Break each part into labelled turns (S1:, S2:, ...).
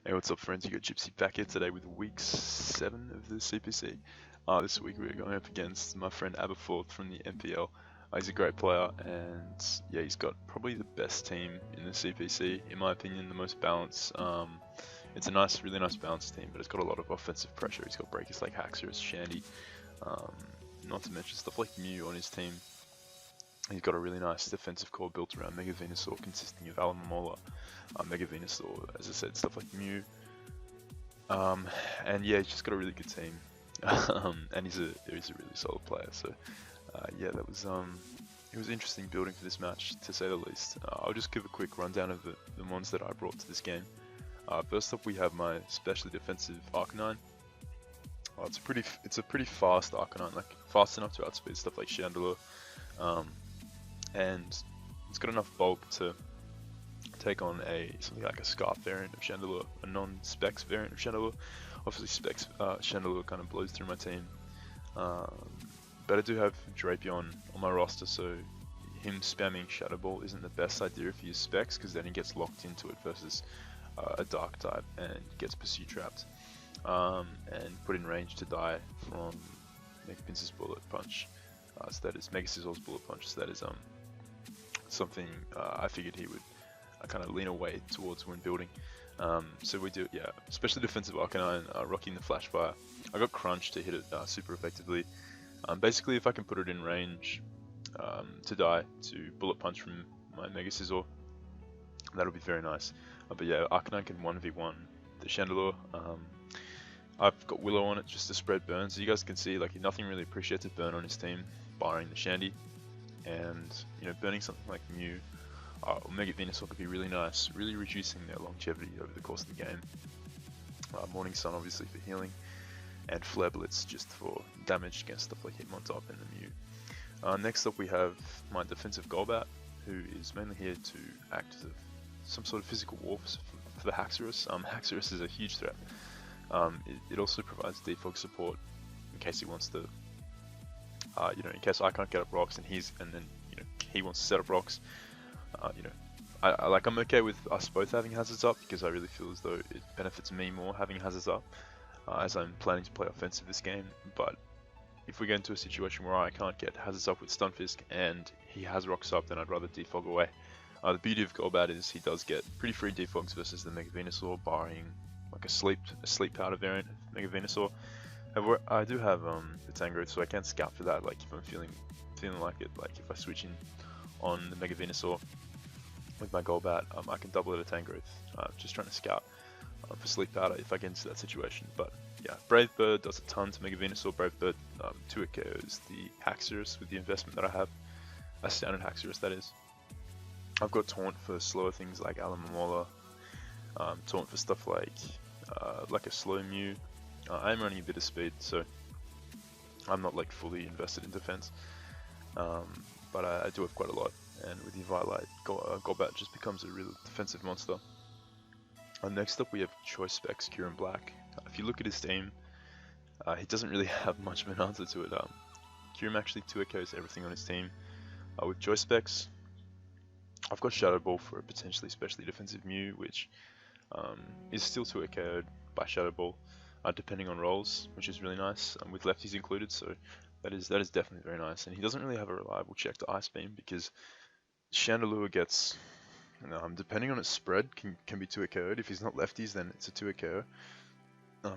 S1: Hey, what's up, friends? You got Gypsy back here today with week 7 of the CPC. This week we're going up against my friend Aberforth from the NPL. He's a great player, and yeah, he's got probably the best team in the CPC, in my opinion, the most balanced. It's a really nice balanced team, but it's got a lot of offensive pressure. He's got breakers like Haxorus, Shandy, um, not to mention stuff like Mew on his team. He's got a really nice defensive core built around Mega Venusaur, consisting of Alamomola, Mega Venusaur, as I said, stuff like Mew. And yeah, he's just got a really good team, and he's a really solid player. So yeah, it was interesting building for this match, to say the least. I'll just give a quick rundown of the ones that I brought to this game. First up, we have my specially defensive Arcanine. It's a pretty fast Arcanine, like fast enough to outspeed stuff like Chandelure, and it's got enough bulk to take on something like a Scarf variant of Chandelure, a non-Specs variant of Chandelure. Obviously, Specs Chandelure kind of blows through my team, but I do have Drapion on my roster, so him spamming Shadow Ball isn't the best idea if you use Specs, because then he gets locked into it versus a Dark type and gets Pursuit Trapped and put in range to die from Mega Pins's Bullet Punch. So that is Mega Scissor's Bullet Punch. So that is something I figured he would kind of lean away towards when building. So we do, yeah, especially defensive Arcanine, rocking the Flash Fire. I got Crunch to hit it super effectively. Basically, if I can put it in range to die to Bullet Punch from my Mega Scizor, that'll be very nice. But yeah, Arcanine can 1v1 the Chandelure. I've got Willow on it just to spread burns. So you guys can see, like, nothing really appreciates a burn on his team, barring the Shandy. And, you know, burning something like Mew or Mega Venusaur could be really nice, really reducing their longevity over the course of the game. Morning Sun obviously for healing, and Flare Blitz just for damage against stuff like Hitmontop and the Mew. Next up we have my defensive Golbat, who is mainly here to act as some sort of physical wall for the Haxorus. Haxorus is a huge threat. It also provides defog support in case he wants to, you know, in case I can't get up rocks and then you know, he wants to set up rocks. You know, I'm okay with us both having hazards up, because I really feel as though it benefits me more having hazards up, as I'm planning to play offensive this game. But if we get into a situation where I can't get hazards up with Stunfisk and he has rocks up, then I'd rather defog away. The beauty of Golbat is he does get pretty free defogs versus the Mega Venusaur, barring like a sleep powder variant of Mega Venusaur. However, I do have the Tangrowth, so I can scout for that. Like if I'm feeling like it, like if I switch in on the Mega Venusaur with my Golbat, I can double it a Tangrowth. Just trying to scout for sleep powder if I get into that situation. But yeah, Brave Bird does a ton to Mega Venusaur. Brave Bird 2 KOs the Haxorus with the investment that I have. A standard Haxorus, that is. I've got Taunt for slower things like Alamomola, Taunt for stuff like a slow Mew. I am running a bit of speed, so I'm not like fully invested in defense, but I do have quite a lot, and with the Violet, Golbat just becomes a real defensive monster. Next up we have Choice Specs Kyurem Black. If you look at his team, he doesn't really have much of an answer to it. Kyurem actually 2 KOs everything on his team. With Choice Specs, I've got Shadow Ball for a potentially specially defensive Mew, which is still 2 KO'd by Shadow Ball, depending on rolls, which is really nice, with lefties included. So that is definitely very nice. And he doesn't really have a reliable check to Ice Beam, because Chandelure gets, depending on its spread, can be 2 KO'd. If he's not lefties, then it's a 2 KO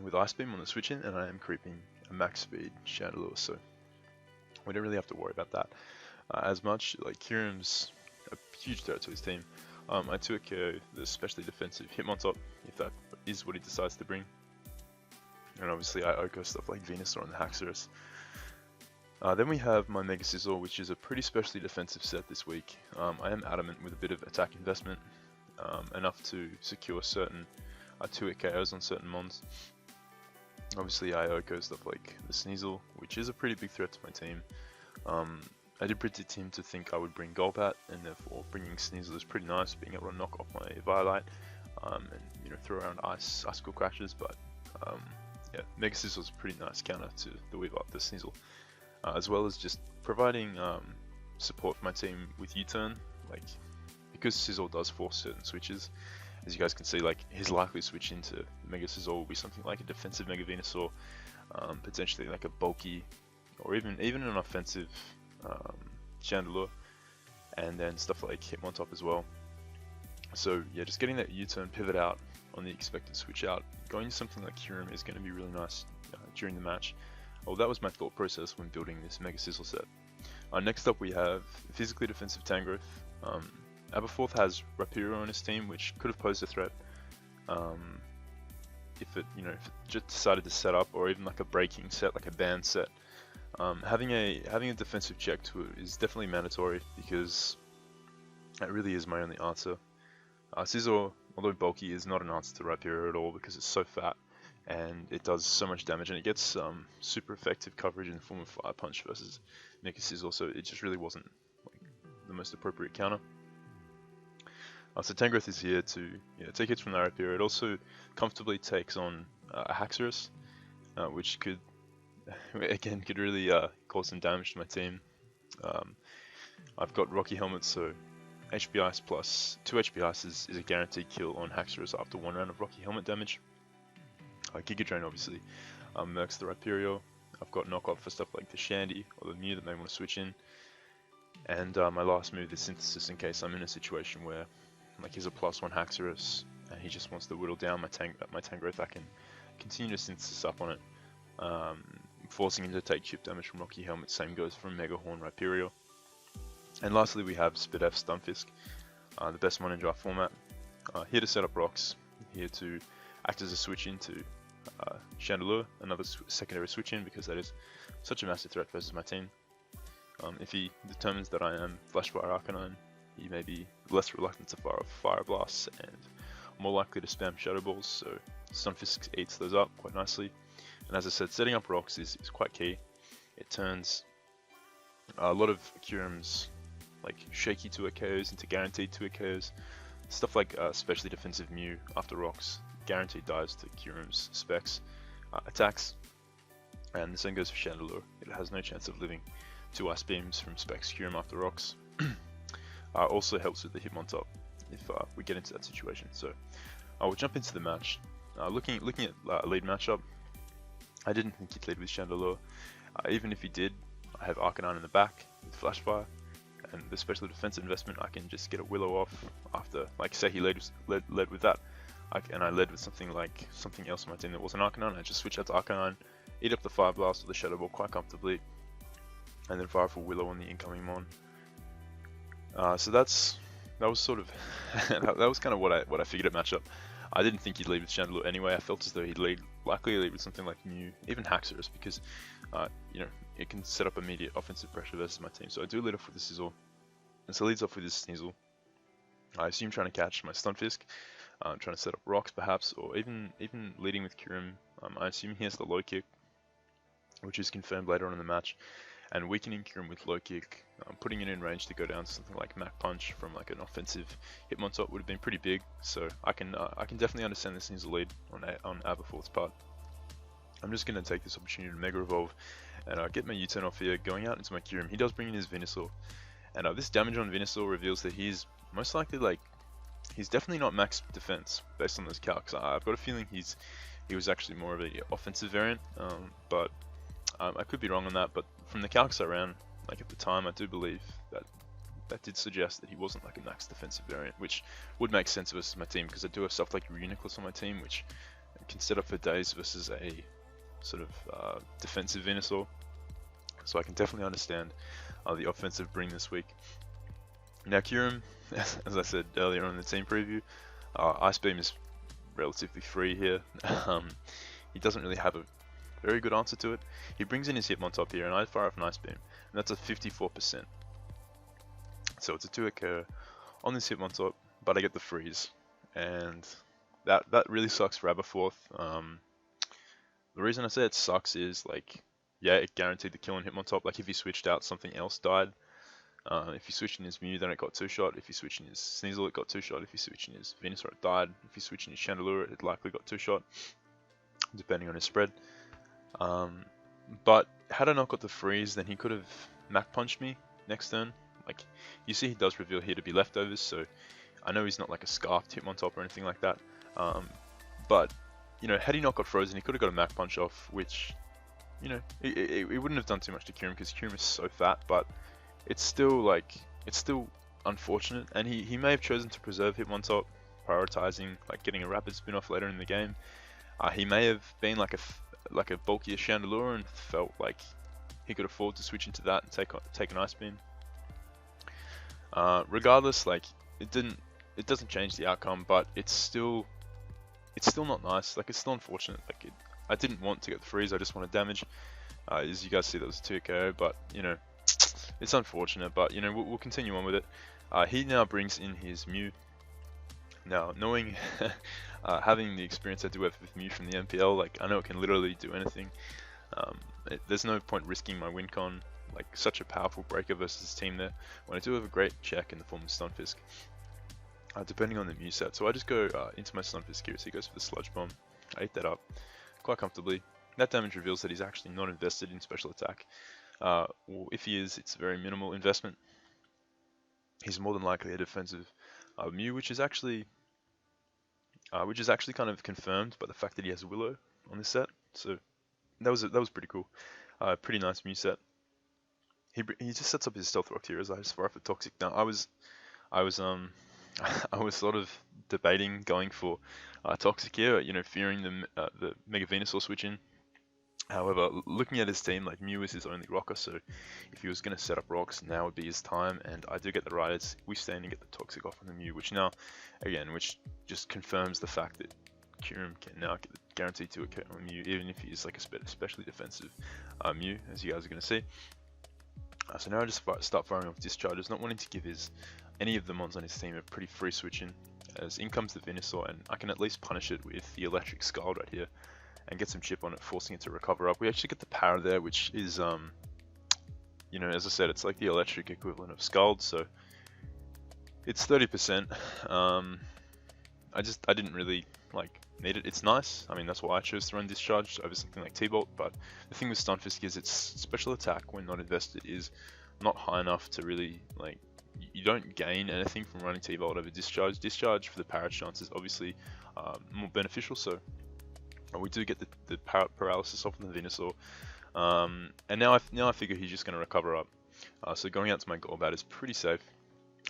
S1: with Ice Beam on the switch in, and I am creeping a max speed Chandelure, so we don't really have to worry about that as much. Like Kyurem's a huge threat to his team. I 2 KO the especially defensive Hitmontop, if that is what he decides to bring. And obviously I Oko stuff like Venusaur and the Haxorus. Then we have my Mega Scizor, which is a pretty specially defensive set this week. I am adamant with a bit of attack investment, enough to secure certain 2 KOs on certain mons. Obviously I Oko stuff like the Sneasel, which is a pretty big threat to my team. I did predict him to think I would bring Golbat, and therefore bringing Sneasel is pretty nice, being able to knock off my Violet, and you know, throw around Icicle Crashes. But yeah, Mega Scizor is a pretty nice counter to the Weavile, the Sneasel, as well as just providing support for my team with U-turn, like because Scizor does force certain switches, as you guys can see, like his likely switch into Mega Sizzle will be something like a defensive Mega Venusaur, potentially like a bulky, or even an offensive Chandelure, and then stuff like Hitmontop as well. So yeah, just getting that U-turn pivot out on the expected switch out, going to something like Kyurem is going to be really nice during the match. Well, that was my thought process when building this Mega Sizzle set. Next up we have physically defensive Tangrowth. Aberforth has Rapiro on his team, which could have posed a threat if it just decided to set up, or even like a breaking set, like a ban set. Having a defensive check to it is definitely mandatory, because that really is my only answer. Scizor, although bulky, is not an answer to Rapiro at all, because it's so fat and it does so much damage, and it gets super effective coverage in the form of Fire Punch versus Mega Sizzle, so it just really wasn't like the most appropriate counter. So Tangrowth is here to take hits from the Rapiro. It also comfortably takes on a Haxorus, which could really cause some damage to my team. I've got Rocky Helmet, so HP Ice plus 2 HP Ice is a guaranteed kill on Haxorus after 1 round of Rocky Helmet damage. Giga Drain obviously mercs the Rapiro. I've got Knock Off for stuff like the Shandy or the Mew that may want to switch in. And my last move is Synthesis, in case I'm in a situation where like he's a +1 Haxorus and he just wants to whittle down my Tangrowth. I can continue to Synthesis up on it, forcing him to take chip damage from Rocky Helmet. Same goes for Mega Horn Rapiro. And lastly we have Spidef Stunfisk, the best mon in draft format. Here to set up rocks, here to act as a switch into Chandelure, another secondary switch in, because that is such a massive threat versus my team. If he determines that I am Flash Fire Arcanine, he may be less reluctant to fire off Fire Blasts and more likely to spam Shadow Balls, so Stunfisk eats those up quite nicely. And as I said, setting up rocks is quite key. It turns a lot of Kyurem's like shaky 2 KOs into guaranteed 2 KOs. Stuff like especially defensive Mew after rocks guaranteed dies to Kyurem's specs attacks, and the same goes for Chandelure. It has no chance of living 2 Ice Beams from specs Kyurem after rocks. Also helps with the Hitmontop if we get into that situation. So we'll jump into the match. Looking at a lead matchup, I didn't think he'd lead with Chandelure. Even if he did, I have Arcanine in the back with Flash Fire, and the special defensive investment, I can just get a Willow off after, like say he led with that, and I led with something else on my team that wasn't Arcanine. I just switch out to Arcanine, eat up the Fire Blast or the Shadow Ball quite comfortably, and then fire for Willow on the incoming mon. So that was sort of that was kind of what I figured at matchup. I didn't think he'd lead with Chandelure anyway. I felt as though he'd likely lead with something like Mew, even Haxorus, because it can set up immediate offensive pressure versus my team. So I do lead off with the Sizzle, and so leads off with this Sneasel. I assume trying to catch my Stunfisk, trying to set up rocks perhaps, or even leading with Kyurem. I assume he has the low kick, which is confirmed later on in the match, and weakening Kyurem with low kick, putting it in range to go down to something like Mach Punch from like an offensive Hitmontop would have been pretty big. So I can definitely understand this Sneasel lead on Aberforth's part. I'm just going to take this opportunity to Mega Evolve and get my U-turn off here, going out into my Kyurem. He does bring in his Venusaur, and this damage on Venusaur reveals that he's most likely he's definitely not max defense based on those calcs. I've got a feeling he was actually more of a offensive variant, but I could be wrong on that. But from the calcs I ran, like at the time, I do believe that did suggest that he wasn't like a max defensive variant, which would make sense versus my team, because I do have stuff like Reuniclus on my team, which can set up for days versus a sort of defensive Venusaur. So I can definitely understand the offensive bring this week. Now Kyurem, as I said earlier on in the team preview, Ice Beam is relatively free here. He doesn't really have a very good answer to it. He brings in his Hitmontop here, and I fire off an Ice Beam, and that's a 54%. So it's a 2 KO on this Hitmontop, but I get the freeze, and that really sucks for Aberforth. The reason I say it sucks is, like, yeah, it guaranteed the kill on Hitmontop. Like, if he switched out, something else died. If he switched in his Mew, then it got 2-shot. If he switched in his Sneasel, it got 2-shot. If he switched in his Venusaur, it died. If he switched in his Chandelure, it likely got 2-shot, depending on his spread. But had I not got the freeze, then he could have Mach Punched me next turn. Like, you see he does reveal here to be leftovers, so I know he's not like a scarfed Hitmontop or anything like that, but you know, had he not got frozen, he could have got a Mach Punch off, which, you know, it wouldn't have done too much to Kyurem because Kyurem is so fat, but it's still like, it's still unfortunate, and he may have chosen to preserve Hitmontop, prioritizing like getting a rapid spin off later in the game. He may have been like a bulkier Chandelure and felt like he could afford to switch into that and take an Ice Beam. Regardless, like it doesn't change the outcome, but it's still not nice. Like it's still unfortunate. Like I didn't want to get the freeze. I just wanted damage. As you guys see, that was a 2 KO, but you know, it's unfortunate. But you know, we'll continue on with it. He now brings in his Mew. Now, knowing having the experience I do have with Mew from the MPL, like I know it can literally do anything. There's no point risking my win con, like such a powerful breaker versus his team there, when I do have a great check in the form of Stunfisk, depending on the Mew set. So I just go into my Stunfisk here, so he goes for the Sludge Bomb. I ate that up quite comfortably. That damage reveals that he's actually not invested in special attack. Well, if he is, it's a very minimal investment. He's more than likely a defensive Mew, which is actually kind of confirmed by the fact that he has Willow on this set. So that was pretty cool. Pretty nice Mew set. He just sets up his Stealth Rock here as I just fire for Toxic. Now I was sort of debating going for Toxic here, you know, fearing the Mega Venusaur switch in. However, looking at his team, like Mew is his only rocker, so if he was going to set up rocks, now would be his time, and I do get the Riders, we stand and get the Toxic off on the Mew, which just confirms the fact that Kyurem can now get the guaranteed 2 KO on Mew, even if he is like a especially defensive Mew, as you guys are going to see. So now I just start firing off Discharges, not wanting to give any of the mons on his team a pretty free switch in, as in comes the Venusaur, and I can at least punish it with the Electric Scald right here, and get some chip on it, forcing it to recover up. We actually get the power there, which is, you know, as I said, it's like the electric equivalent of Scald, so it's 30%. I didn't really like need it. It's nice. I mean, that's why I chose to run Discharge over something like T-Bolt, but the thing with Stunfisk is its special attack when not invested is not high enough to really, like, you don't gain anything from running T-Bolt over Discharge. Discharge for the parry chance is obviously more beneficial, so we do get the paralysis off of the Venusaur, and now I figure he's just going to recover up. So going out to my Golbat is pretty safe.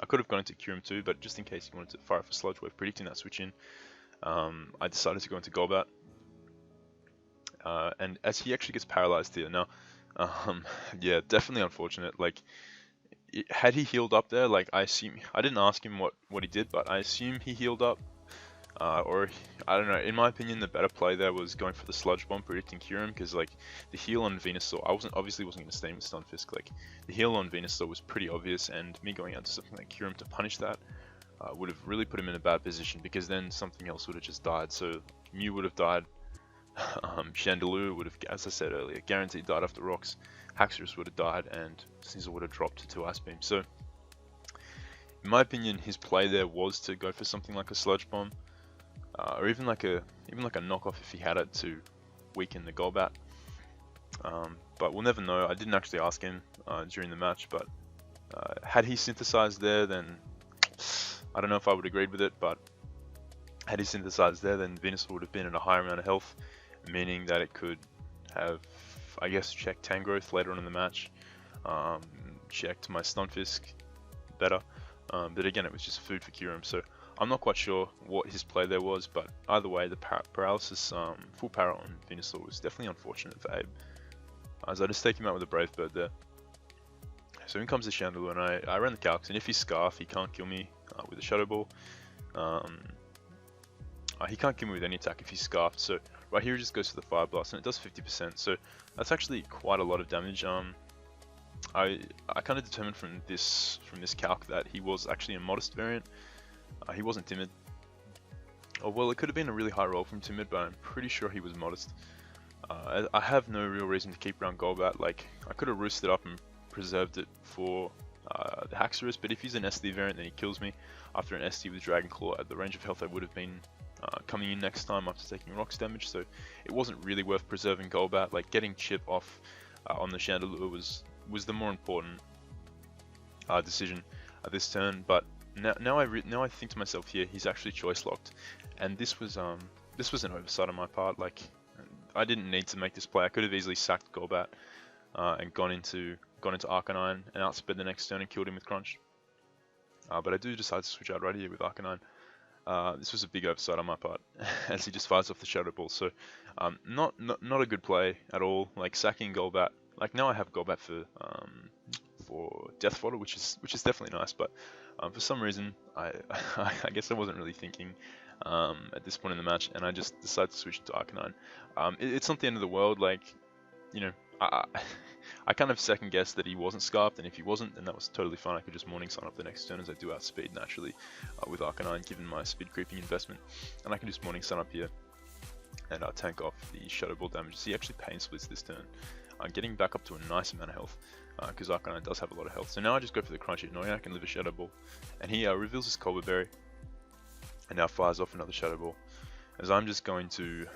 S1: I could have gone into Kyurem too, but just in case he wanted to fire for Sludge Wave, predicting that switch in, I decided to go into Golbat. And as he actually gets paralyzed here now, yeah, definitely unfortunate. Like, had he healed up there, like I didn't ask him what he did, but I assume he healed up. Or I don't know. In my opinion, the better play there was going for the Sludge Bomb, predicting Kyurem, because like the heal on Venusaur, I obviously wasn't going to stay with Stunfisk. Like the heal on Venusaur was pretty obvious, and me going out to something like Kyurem to punish that would have really put him in a bad position, because then something else would have just died. So Mew would have died. Chandelure would have, as I said earlier, guaranteed died after rocks. Haxorus would have died, and Sneasel would have dropped to 2 Ice Beams. So in my opinion, his play there was to go for something like a Sludge Bomb. Or even like a knockoff if he had it to weaken the Golbat. But we'll never know. I didn't actually ask him during the match, but had he synthesized there, then I don't know if I would agreed with it, but had he synthesized there, then Venusaur would have been at a higher amount of health, meaning that it could have, I guess, checked Tangrowth later on in the match, checked my Stunfisk better, but again, it was just food for Kyurem, so I'm not quite sure what his play there was, but either way, the paralysis, full para on Venusaur was definitely unfortunate for Abe, as I just take him out with a Brave Bird there. So in comes the Chandelure, and I ran the calcs, and if he's Scarf, he can't kill me with a Shadow Ball. He can't kill me with any attack if he's Scarfed, so right here he just goes for the Fire Blast, and it does 50%, so that's actually quite a lot of damage. I kind of determined from this calc that he was actually a modest variant. He wasn't timid. Oh well, it could have been a really high roll from timid, but I'm pretty sure he was modest. I have no real reason to keep around Golbat. Like, I could have roosted up and preserved it for the Haxorus, but if he's an SD variant, then he kills me. After an SD with Dragon Claw at the range of health I would have been coming in next time after taking rocks damage, so it wasn't really worth preserving Golbat. Like, getting chip off on the Chandelure was the more important decision at this turn, but now I think to myself here, he's actually choice locked, and this was an oversight on my part. Like, I didn't need to make this play. I could have easily sacked Golbat and gone into Arcanine and outsped the next turn and killed him with Crunch. But I do decide to switch out right here with Arcanine. This was a big oversight on my part, as he just fires off the Shadow Ball. So, not a good play at all. Like, sacking Golbat. Like, now I have Golbat for Death Fodder, which is definitely nice. But for some reason, I guess I wasn't really thinking at this point in the match, and I just decided to switch to Arcanine. It's not the end of the world. Like, you know, I kind of second guessed that he wasn't Scarfed, and if he wasn't, then that was totally fine. I could just Morning Sun up the next turn, as I do outspeed naturally with Arcanine, given my speed creeping investment. And I can just Morning Sun up here and tank off the Shadow Ball damage. So he actually Pain Splits this turn, getting back up to a nice amount of health, because Arcanine does have a lot of health. So now I just go for the Crunchy, knowing I can live a Shadow Ball. And he reveals his Colbur Berry, and now fires off another Shadow Ball, as I'm just going to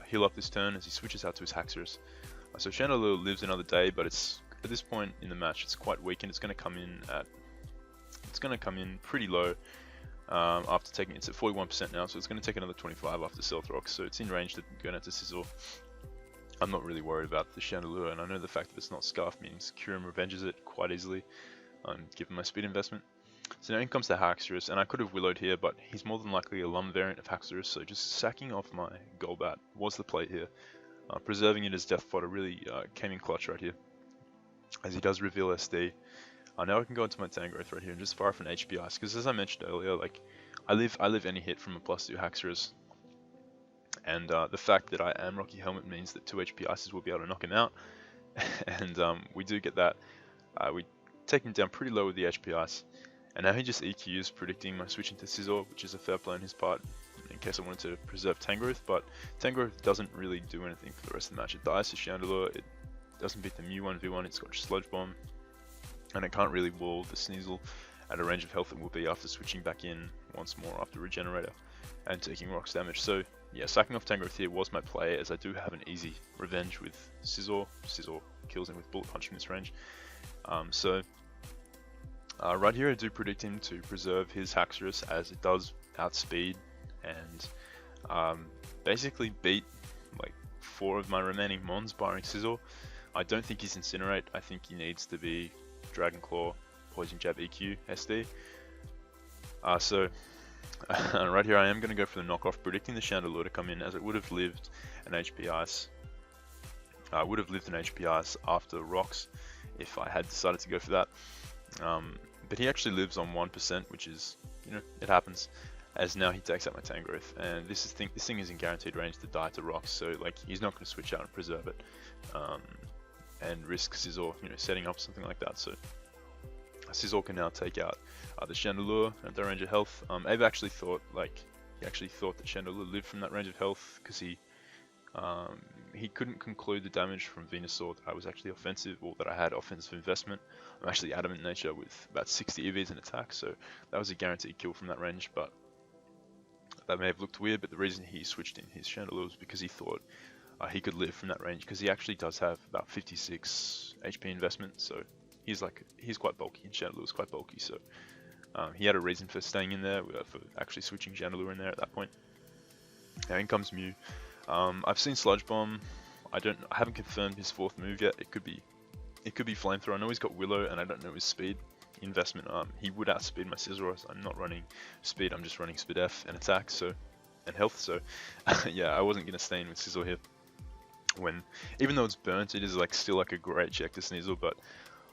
S1: heal up this turn as he switches out to his Haxorus. So Chandelure lives another day, but it's at this point in the match, it's quite weak, and it's going to come in pretty low after taking. It's at 41% now, so it's going to take another 25 after Stealth Rock. So it's in range to go down to Sizzle. I'm not really worried about the Chandelure, and I know the fact that it's not Scarf means Kyurem revenges it quite easily, given my speed investment. So now in comes the Haxorus, and I could have Willowed here, but he's more than likely a Lum variant of Haxorus, so just sacking off my Golbat was the play here. Preserving it as Death Fodder really came in clutch right here, as he does reveal SD. Now I can go into my Tangrowth right here and just fire off an HP Ice, because as I mentioned earlier, like, I live any hit from a +2 Haxorus, and the fact that I am Rocky Helmet means that 2 HP Ices will be able to knock him out, and we do get that. We take him down pretty low with the HP Ice, and now he just EQs, predicting my switch into Scizor, which is a fair play on his part, in case I wanted to preserve Tangrowth. But Tangrowth doesn't really do anything for the rest of the match. It dies to Chandelure, it doesn't beat the Mew 1v1, it's got Sludge Bomb, and it can't really wall the Sneasel at a range of health it will be after switching back in once more after Regenerator and taking Rocks damage. So yeah, sacking off Tangrowth here was my play, as I do have an easy revenge with Scizor. Scizor kills him with Bullet Punch from this range. Right here I do predict him to preserve his Haxorus, as it does outspeed and basically beat like 4 of my remaining Mons barring Scizor. I don't think he's Incinerate. I think he needs to be Dragon Claw, Poison Jab, EQ, SD. Right here I am going to go for the knockoff, predicting the Chandelure to come in, as it would have lived an HP Ice. I would have lived an HP Ice after Rocks if I had decided to go for that. But he actually lives on 1%, which is, you know, it happens. As now he takes out my Tangrowth, and this thing is in guaranteed range to die to Rocks, so like he's not going to switch out and preserve it, and risk Scizor, you know, setting up something like that. So Scizor can now take out the Chandelure at the range of health. Abe actually thought that Chandelure lived from that range of health, because he couldn't conclude the damage from Venusaur that I was actually offensive, or that I had offensive investment. I'm actually Adamant Nature with about 60 EVs in attack, so that was a guaranteed kill from that range. But that may have looked weird, but the reason he switched in his Chandelure was because he thought he could live from that range, because he actually does have about 56 HP investment, so he's quite bulky, and Chandelure is quite bulky, so he had a reason for staying in there, for actually switching Chandelure in there at that point. Now in comes Mew. I've seen Sludge Bomb. I haven't confirmed his 4th move yet. It could be Flamethrower. I know he's got Willow, and I don't know his speed investment. He would outspeed my Scizor. I'm not running speed. I'm just running speed F and attack, and health. So yeah, I wasn't gonna stay in with Scizor here. Even though it's burnt, it is still a great check to Sneasel, but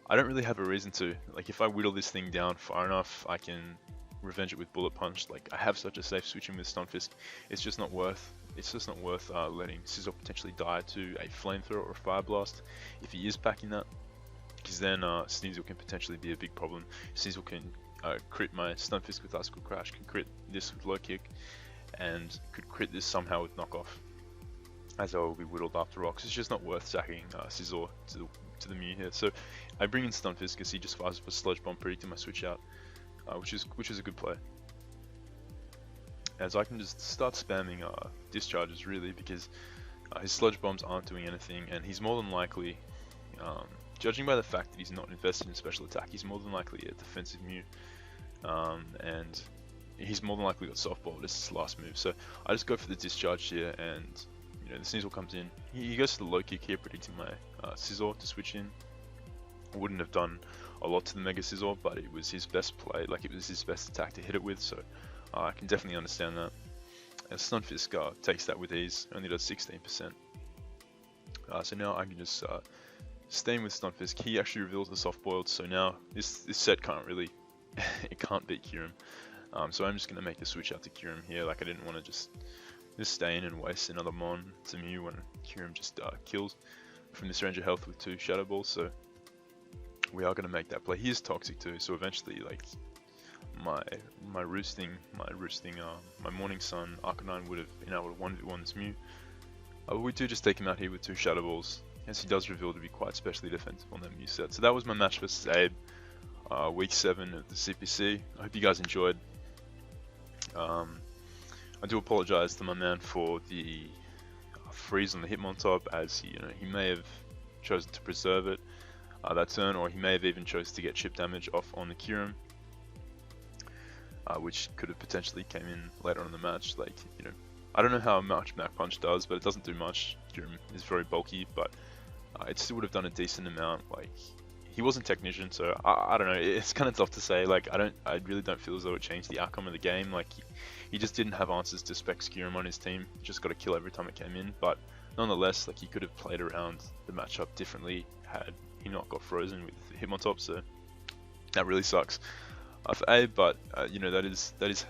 S1: I don't really have a reason to. Like, if I whittle this thing down far enough, I can revenge it with Bullet Punch. Like, I have such a safe switching with Stunfisk. It's just not worth letting Scizor potentially die to a Flamethrower or a Fire Blast if he is packing that, because then Sneasel can potentially be a big problem. Sneasel can crit my Stunfisk with Icicle Crash, can crit this with Low Kick, and could crit this somehow with Knockoff, as I will be whittled after Rocks. It's just not worth sacking Scizor to the Mew here. So I bring in Stunfisk, because he just fires up a Sludge Bomb, predicting my switch out, which is a good play, as I can just start spamming discharges really, because his Sludge Bombs aren't doing anything, and he's more than likely, judging by the fact that he's not invested in special attack, he's more than likely a defensive Mew. and he's more than likely got softball. This is his last move, so I just go for the discharge here, and the Sneasel comes in. He goes to the low kick here, predicting my Scizor to switch in. I wouldn't have done a lot to the Mega Scizor, but it was his best play, like it was his best attack to hit it with, so I can definitely understand that. And Stunfisk takes that with ease, only does 16%. So now I can just staying with Stunfisk. He actually reveals the soft boiled, so now this set can't really it can't beat Kyurem. So I'm just gonna make the switch out to Kyurem here. Like I didn't want to just stay in and waste another Mon to Mew when Kyurem just kills from this range of health with 2 Shadow Balls. So we are gonna make that play. He is toxic too, so eventually like my Morning Sun Arcanine would have been able to 1v1 this Mew. We do just take him out here with 2 Shadow Balls, as he does reveal to be quite specially defensive on that Mew set. So that was my match versus Abe, week 7 of the CPC. I hope you guys enjoyed. I do apologize to my man for the freeze on the Hitmontop, as he may have chosen to preserve it that turn, or he may have even chosen to get chip damage off on the Kyurem, which could have potentially came in later on in the match. Like, I don't know how much Mach Punch does, but it doesn't do much. Kyurem is very bulky, but it still would have done a decent amount. Like, he wasn't Technician, so I don't know. It's kind of tough to say. Like, I really don't feel as though it changed the outcome of the game. Like, he just didn't have answers to spec Kyurem on his team. He just got a kill every time it came in. But nonetheless, like, he could have played around the matchup differently had he not got frozen with Hitmontop. So that really sucks for A. But that is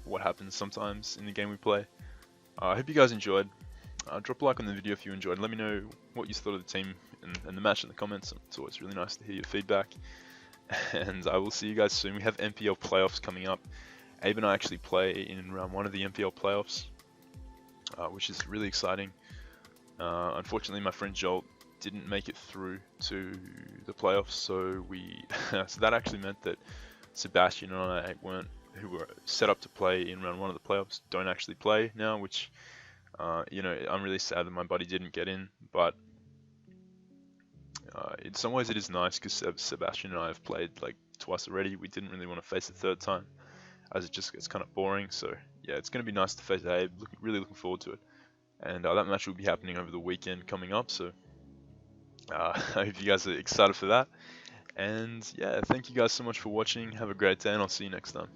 S1: what happens sometimes in the game we play. I hope you guys enjoyed. Drop a like on the video if you enjoyed. Let me know what you thought of the team and the match in the comments. It's always really nice to hear your feedback. And I will see you guys soon. We have MPL playoffs coming up. Abe and I actually play in round 1 of the MPL playoffs, which is really exciting. Unfortunately, my friend Jolt didn't make it through to the playoffs, so so that actually meant that Sebastian and I who were set up to play in round 1 of the playoffs don't actually play now, which I'm really sad that my buddy didn't get in, but in some ways it is nice because Sebastian and I have played like twice already. We didn't really want to face a third time, as it just gets kind of boring. So yeah, it's going to be nice to face Abe. Really looking forward to it. And that match will be happening over the weekend coming up, so I hope you guys are excited for that. And yeah, thank you guys so much for watching. Have a great day, and I'll see you next time.